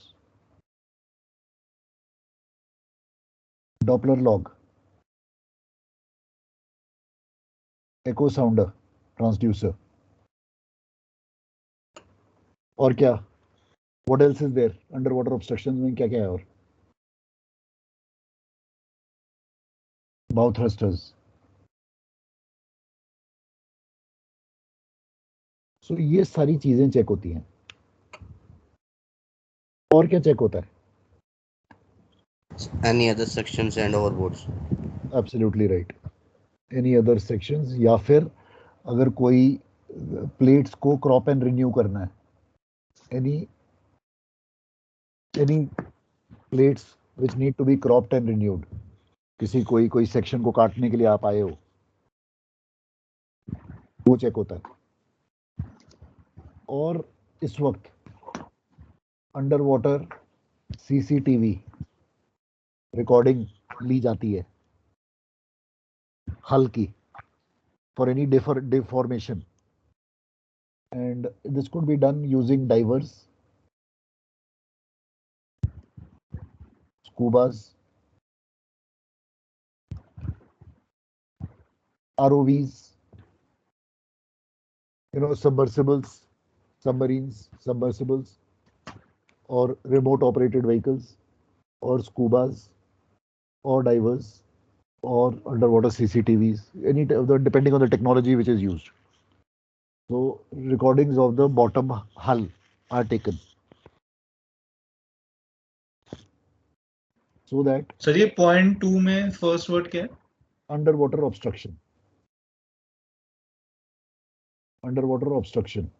Doppler log, echo sounder, transducer. और क्या? What else is there? Underwater obstructions में क्या क्या है? और bow thrusters. So ये सारी चीजें चेक होती हैं. और क्या चेक होता है? Any other sections and overboards. Absolutely right. Any other sections, या फिर अगर कोई प्लेट्स को क्रॉप एंड रिन्यू करना है, any plates which need to be cropped and renewed, किसी कोई सेक्शन को काटने के लिए आप आए हो, वो चेक होता है। और इस वक्त अंडर वाटर सीसीटीवी रिकॉर्डिंग ली जाती है हल की for any deformation, and this could be done using divers, scubas, ROVs, submersibles, submarines, submersibles, or remote operated vehicles, or scubas, or divers, or underwater CCTVs, depending on the technology which is used. So recordings of the bottom hull are taken so that sir ये point 2 में first word क्या है? underwater obstruction. Underwater obstruction.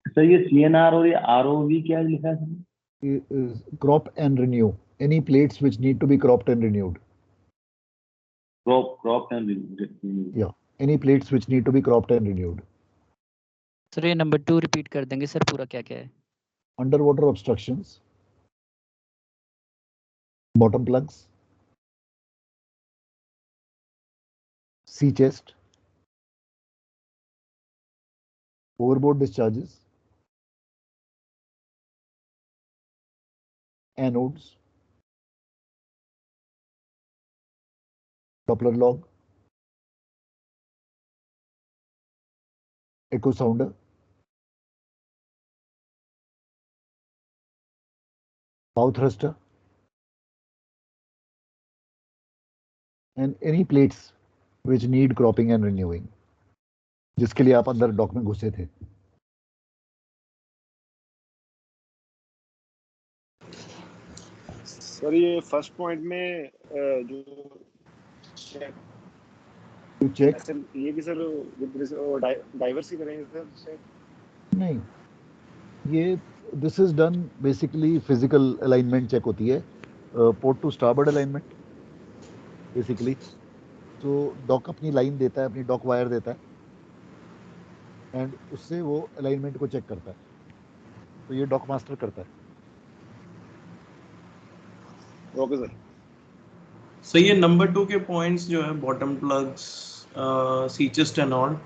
Sir ये CNR और ये ROV क्या लिखा है sir? Is crop and renew. Any plates which need to be cropped and renewed. Cropped and renewed. Yeah. Any plates which need to be cropped and renewed. Sir ये number 2 repeat कर देंगे sir, पूरा क्या क्या है? Underwater obstructions, bottom plugs, sea chest, overboard discharges, anodes, Doppler log, echo sounder, bow thruster, and any plates which need cropping and renewing, जिसके लिए आप अंदर डॉक में घुसे थे। सर ये फर्स्ट पॉइंट में जो चेक ये भी सर डाइवर्स ही करेंगे सर? नहीं, ये this is done basically physical alignment check होती है, port to starboard alignment basically. तो डॉक अपनी लाइन देता है, अपनी डॉक वायर देता है, एंड उससे वो अलाइनमेंट को चेक करता है। तो ये डॉक मास्टर करता है। Okay sir. सो ये नंबर 2 के पॉइंट्स जो है bottom plugs, sea chest and all,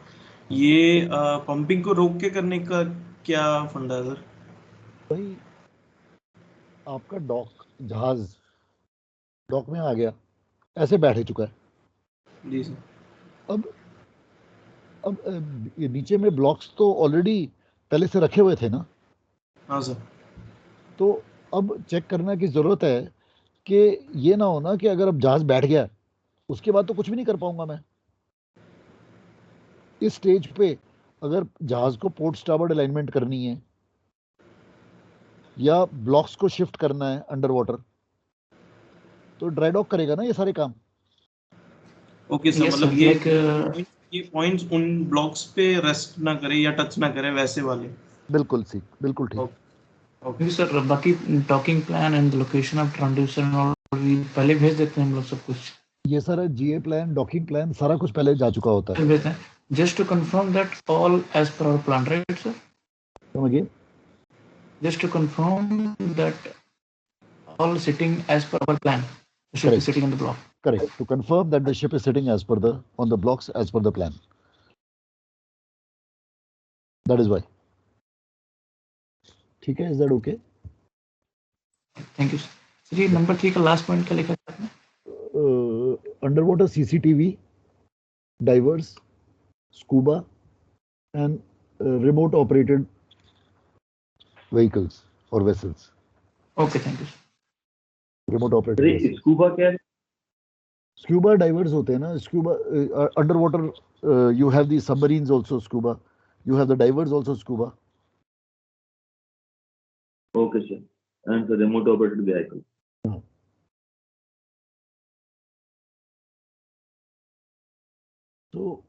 ये पंपिंग को रोक के करने का क्या फंडा है सर? भाई आपका डॉक जहाज डॉक में आ गया, ऐसे बैठ ही चुका है जी सर। अब ये नीचे में ब्लॉक्स तो ऑलरेडी पहले से रखे हुए थे ना। हाँ सर। तो अब चेक करना की जरूरत है कि ये ना हो ना कि अगर अब जहाज बैठ गया उसके बाद तो कुछ भी नहीं कर पाऊंगा मैं। इस स्टेज पे अगर जहाज को पोर्ट स्टारबोर्ड अलाइनमेंट करनी है या ब्लॉक्स को शिफ्ट करना है अंडर वाटर, तो ड्राई डॉक करेगा ना ये सारे काम। ओके सर, Yes, मतलब sir, ये like, ये पॉइंट्स उन ब्लॉक्स पे रेस्ट ना करे या टच ना करे, वैसे वाले। बिल्कुल ठीक। ओके सर, बाकी docking plan and location of transducer और पहले भेज देते हैं हम लोग सब कुछ। ये सारा जीए प्लान, डॉकिंग प्लान सारा कुछ पहले जा चुका होता है। भेजते हैं just to confirm that all as per our plan, right sir? Come again? Just to confirm that all sitting as per our plan. The ship Correct. is sitting on the block. Correct. To confirm that the ship is sitting as per on the blocks as per the plan. That is why. ठीक है, is that okay? Thank you. Sir ये number 3 का last point क्या लिखा है आपने? Underwater CCTV, divers, scuba, and remote operated vehicles or vessels. Okay, thank you. Remote operated vessels. Scuba क्या है? Scuba divers होते हैं ना, scuba underwater you have the submarines also scuba, you have the divers also scuba. Okay sir, and the remote operated vehicle. तो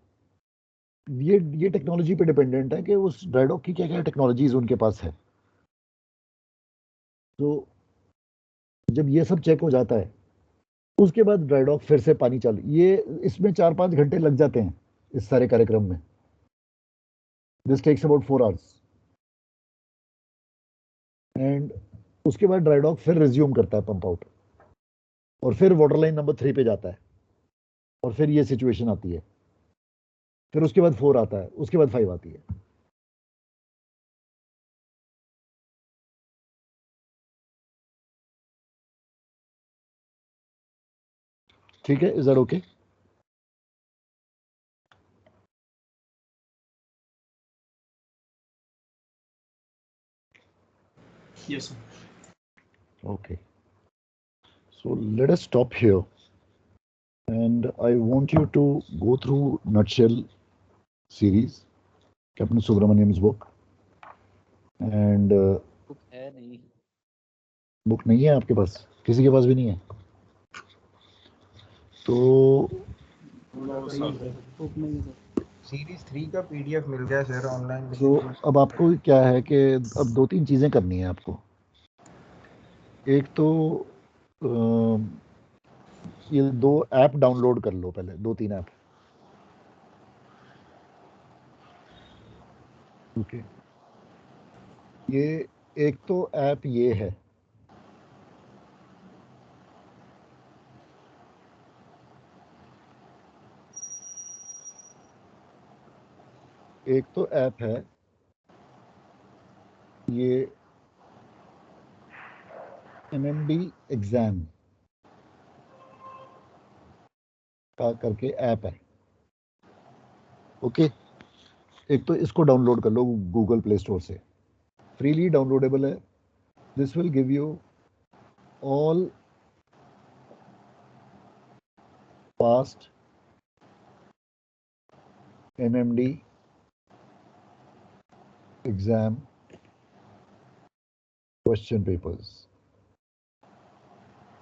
ये technology पे dependent है कि उस ड्राई डॉक की क्या क्या टेक्नोलॉजीज उनके पास है। तो जब ये सब चेक हो जाता है उसके बाद ड्राई डॉक फिर से पानी चालू, ये इसमें 4-5 घंटे लग जाते हैं इस सारे कार्यक्रम में। This takes about 4 hours and उसके बाद ड्राई डॉक फिर रिज्यूम करता है पंप आउट और फिर वाटर लाइन नंबर 3 पे जाता है और फिर ये सिचुएशन आती है, फिर उसके बाद 4 आता है, उसके बाद 5 आती है। ठीक है, is that okay? Yes, sir. Okay, so let us stop here and I want you to go through Nutshell series, Captain Subramaniam's book, and book है नहीं। बुक नहीं है आपके पास? किसी के पास भी नहीं है? तो बुक नहीं है। सीरीज 3 का पीडीएफ मिल गया सर ऑनलाइन। तो अब आपको क्या है कि अब 2-3 चीजें करनी है आपको। एक तो ये 2 ऐप डाउनलोड कर लो पहले, 2-3 ऐप। ओके, ये एक तो ऐप ये है, एक तो ऐप है ये MMD एग्जाम का करके ऐप है। ओके, एक तो इसको डाउनलोड कर लो गूगल प्ले स्टोर से, फ्रीली डाउनलोडेबल है। This will give you all past MMD exam question papers,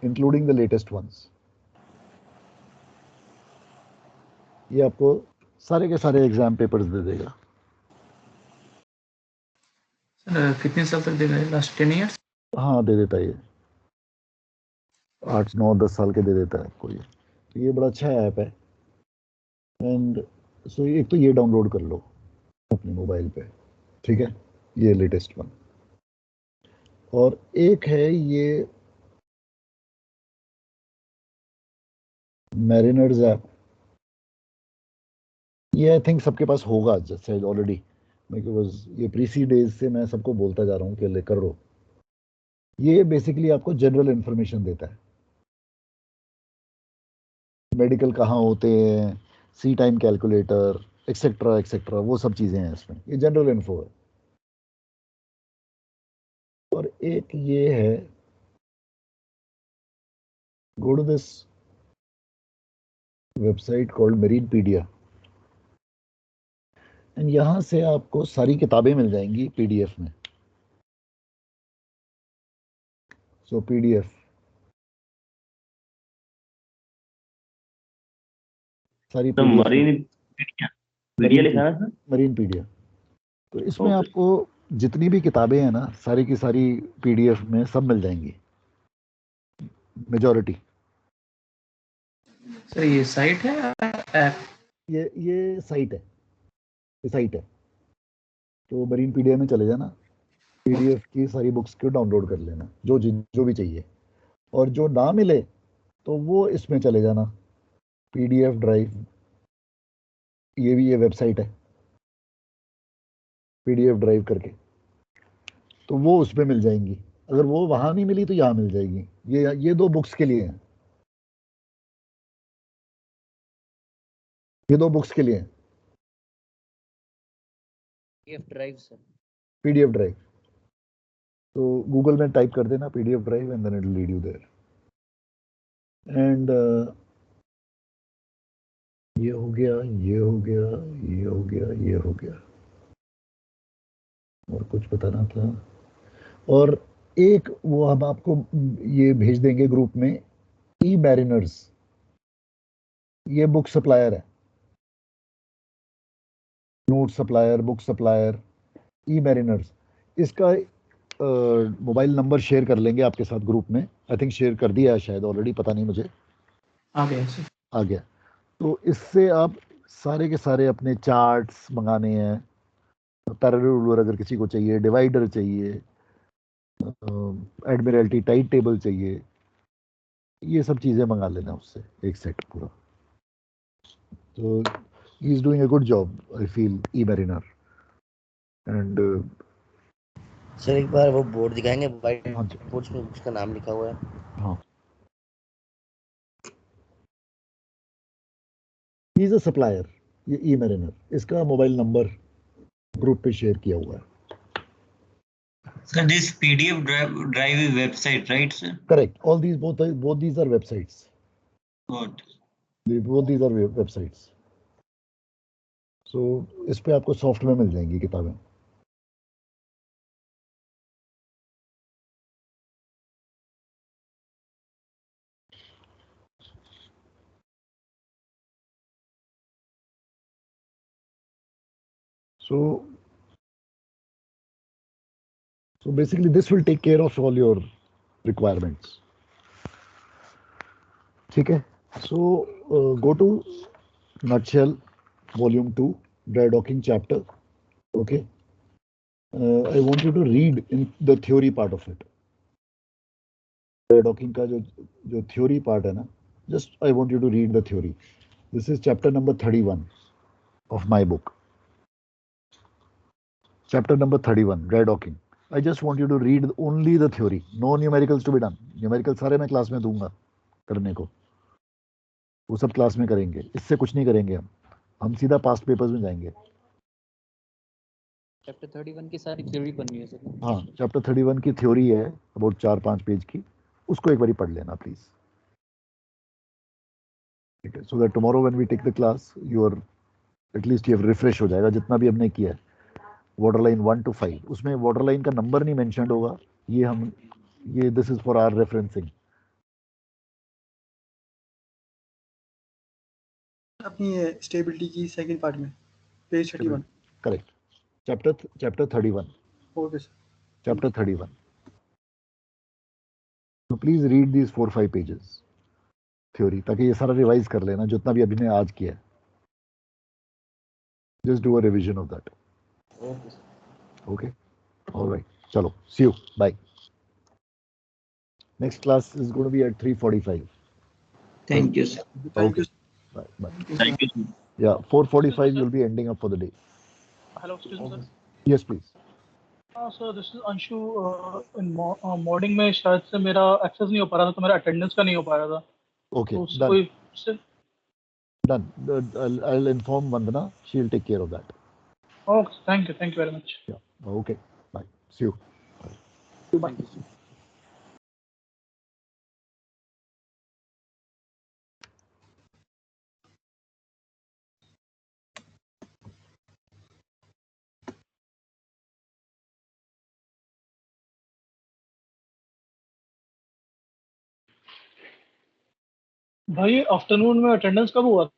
including the latest ones. ये आपको सारे के सारे एग्जाम पेपर्स दे देगा। सर कितने साल तक देगा? Last 10 years? हाँ, दे देता है ये, 8-9-10 साल के दे देता है आपको ये। तो ये बड़ा अच्छा ऐप है। एंड सो एक तो ये डाउनलोड कर लो अपने मोबाइल पे, ठीक है, ये लेटेस्ट वन। और एक है ये मैरिनर्स ऐप, ये आई थिंक सबके पास होगा जैसे ऑलरेडी, बिकॉज ये प्रीसी डेज से मैं सबको बोलता जा रहा हूँ कि लेकर लो। ये बेसिकली आपको जनरल इंफॉर्मेशन देता है, मेडिकल कहाँ होते हैं, सी टाइम कैलकुलेटर एक्सेट्रा एक्सेट्रा, वो सब चीज़ें हैं इसमें, ये जनरल इन्फो है। और एक ये है, go to this website called Marinepedia and यहाँ से आपको सारी किताबें मिल जाएंगी PDF में। सो PDF सारी तो PDF मरीन पीडिया लिखा है सर? मरीनपीडिया। तो इसमें ओके। आपको जितनी भी किताबें हैं ना, सारी की सारी PDF में सब मिल जाएंगी, मेजॉरिटी। सर ये साइट है ऐप? ये साइट है, ये साइट है। तो मरीनपीडिया में चले जाना, PDF की सारी बुक्स को डाउनलोड कर लेना, जो भी चाहिए। और जो ना मिले तो वो इसमें चले जाना, PDF ड्राइव, ये वेबसाइट है PDF ड्राइव करके, तो वो उसमें मिल जाएंगी। अगर वो वहां नहीं मिली तो यहाँ मिल जाएगी। ये 2 बुक्स के लिए हैं, ये 2 बुक्स के लिए हैं। PDF drive sir. PDF drive, तो गूगल में टाइप कर देना PDF drive and then it will lead you there. And ये हो गया, ये हो गया, ये हो गया, ये हो गया। और कुछ बताना था। और एक वो हम आपको ये भेज देंगे ग्रुप में, ई मैरिनर्स, ये बुक सप्लायर है, नोट सप्लायर, बुक सप्लायर, ई मैरिनर्स। इसका मोबाइल नंबर शेयर कर लेंगे आपके साथ ग्रुप में, आई थिंक शेयर कर दिया है शायद ऑलरेडी, पता नहीं मुझे, आ गया सर। आ गया। तो इससे आप सारे के सारे अपने चार्ट्स मंगाने हैं, पैरेलल रूलर अगर किसी को चाहिए, डिवाइडर चाहिए, एडमिरल्टी टाइट टेबल चाहिए, ये सब चीज़ें मंगा लेना उससे एक सेट पूरा। तो he is doing a good job I feel, E mariner. And sir एक बार वो बोर्ड दिखाएंगे, वाइट हाँ जी, बोर्ड में उसका नाम लिखा हुआ है। हाँ, ही इज अ सप्लायर, ये ई मैरिनर, इसका मोबाइल नंबर ग्रुप पे शेयर किया हुआ है। So this PDF drive is website, right, sir? Correct. All these both these are websites. Good. Both these are websites. So इस पे आपको सॉफ्ट में मिल जाएंगी किताबें। So basically this will take care of all your requirements. ठीक है? So go to Nutshell Volume 2 Dry Docking chapter. Okay. I want you to read in the theory part of it. Dry docking का जो theory part है ना, just I want you to read the theory. This is chapter number 31 of my book. Chapter number 31, dry docking. I just want you to read only the theory. No numericals to be done. Numericals सारे मैं class में दूंगा करने को, वो सब class में करेंगे, इससे कुछ नहीं करेंगे हम सीधा पास्ट पेपर्स में जाएंगे। चैप्टर 31 की सारी थ्योरी बनी है सर। हाँ, चैप्टर 31 की थ्योरी है अबाउट 4-5 पेज की, उसको एक बारी पढ़ लेना प्लीज। ठीक है, so that tomorrow when we take the class you are at least ये रिफ्रेश हो जाएगा जितना भी हमने किया है। वाटर लाइन 1 to 5, उसमें वाटर लाइन का नंबर नहीं मेंशन्ड होगा, ये this is for our referencing. अपनी स्टेबिलिटी की सेकंड पार्ट में page 31। Correct, chapter 31। Okay sir, chapter 31। तो please read these 4-5 pages theory, ताकि ये सारा रिवाइज कर लेना जितना भी अभी ने आज किया है। Just do a revision of that. Okay, alright, चलो, see you, bye. Next class is going to be at 3:45. Thank you, sir. Thank you. Bye. Bye. Thank you, sir. Yeah, 4:45 you'll be ending up for the day. Hello, excuse me, sir. Yes, please. Sir, this is Anshu. In morning में शायद से मेरा access नहीं हो पा रहा था, तो मेरा अटेंडेंस का नहीं हो पा रहा था। Okay, तो done. कोई Done. I'll inform Vandana. She'll take care of that. Okay, thank you very much. Yeah. Okay. Bye. See you. Bye. भाई आफ्टरनून में अटेंडेंस कब हुआ?